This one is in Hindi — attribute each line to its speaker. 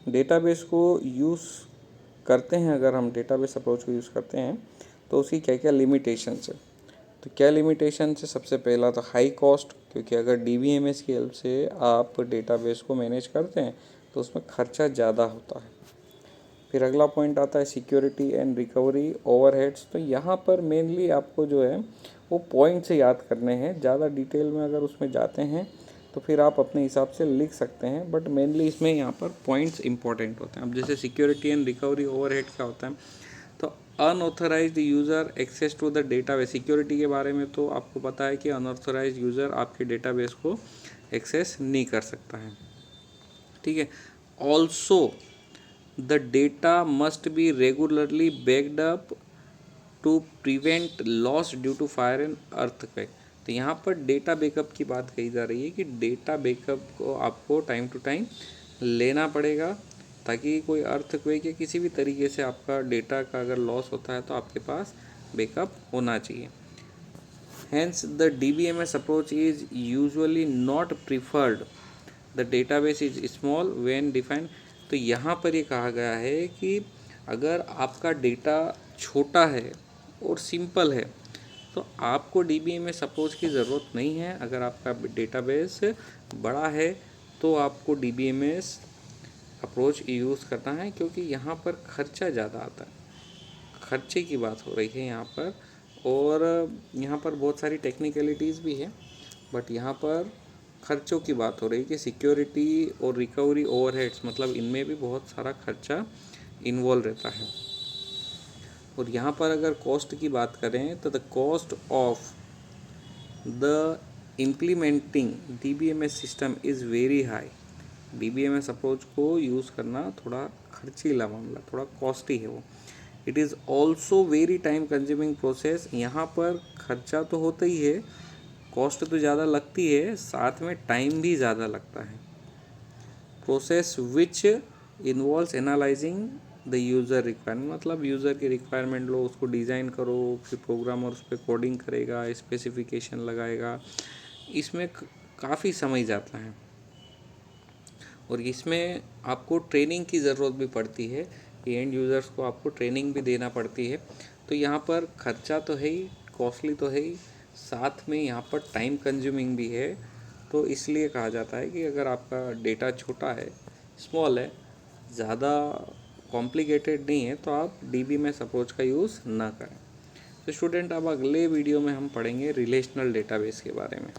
Speaker 1: डेटाबेस को यूज़ करते हैं, अगर हम डेटाबेस अप्रोच को यूज़ करते हैं तो उसकी क्या क्या लिमिटेशंस है। तो क्या लिमिटेशन है, सबसे पहला तो हाई कॉस्ट, क्योंकि अगर DBMS की हेल्प से आप डेटाबेस को मैनेज करते हैं तो उसमें खर्चा ज़्यादा होता है। फिर अगला पॉइंट आता है सिक्योरिटी एंड रिकवरी ओवरहेड्स। तो यहाँ पर मेनली आपको जो है वो पॉइंट से याद करने हैं, ज़्यादा डिटेल में अगर उसमें जाते हैं तो फिर आप अपने हिसाब से लिख सकते हैं, बट मेनली इसमें यहाँ पर पॉइंट्स इंपॉर्टेंट होते हैं। अब जैसे सिक्योरिटी एंड रिकवरी ओवरहेड क्या होता है, तो unauthorised user access to the database. Security के बारे में तो आपको पता है कि अनऑथराइज्ड यूज़र आपके डेटाबेस को एक्सेस नहीं कर सकता है, ठीक है। Also the data must be regularly backed up to prevent loss due to fire and earthquake. तो यहाँ पर डेटा बैकअप की बात कही जा रही है कि डेटा बैकअप को आपको टाइम टू टाइम लेना पड़ेगा, ताकि कोई अर्थक्वेक या किसी भी तरीके से आपका डेटा का अगर लॉस होता है तो आपके पास बैकअप होना चाहिए। Hence, the DBMS approach is usually not preferred. The database is small when defined. तो यहाँ पर ये कहा गया है कि अगर आपका डेटा छोटा है और सिंपल है तो आपको DBMS अप्रोच की ज़रूरत नहीं है। अगर आपका डेटाबेस बड़ा है तो आपको DBMS अप्रोच यूज़ करना है, क्योंकि यहाँ पर खर्चा ज़्यादा आता है। खर्चे की बात हो रही है यहाँ पर, और यहाँ पर बहुत सारी टेक्निकलिटीज़ भी है, बट यहाँ पर खर्चों की बात हो रही है कि सिक्योरिटी और रिकवरी ओवरहेड्स, मतलब इनमें भी बहुत सारा खर्चा इन्वॉल्व रहता है। और यहाँ पर अगर कॉस्ट की बात करें तो the cost of the implementing DBMS system is very high. DBMS approach को यूज़ करना थोड़ा खर्चीला मामला, थोड़ा कॉस्टली है वो। It is also very time consuming process. यहाँ पर खर्चा तो होता ही है, कॉस्ट तो ज़्यादा लगती है, साथ में टाइम भी ज़्यादा लगता है। Process which involves analysing the user requirement, मतलब यूज़र की रिक्वायरमेंट लो, उसको डिज़ाइन करो, फिर प्रोग्रामर उस पर कोडिंग करेगा, स्पेसिफिकेशन लगाएगा, इसमें काफ़ी समय जाता है। और इसमें आपको ट्रेनिंग की ज़रूरत भी पड़ती है, एंड यूज़र्स को आपको ट्रेनिंग भी देना पड़ती है। तो यहाँ पर खर्चा तो है ही, कॉस्टली तो है ही, साथ में यहाँ पर टाइम कंज्यूमिंग भी है। तो इसलिए कहा जाता है कि अगर आपका डेटा छोटा है, स्मॉल है, ज़्यादा कॉम्प्लिकेटेड नहीं है, तो आप DBMS अप्रोच का यूज़ ना करें। तो स्टूडेंट, अब अगले वीडियो में हम पढ़ेंगे रिलेशनल डेटाबेस के बारे में।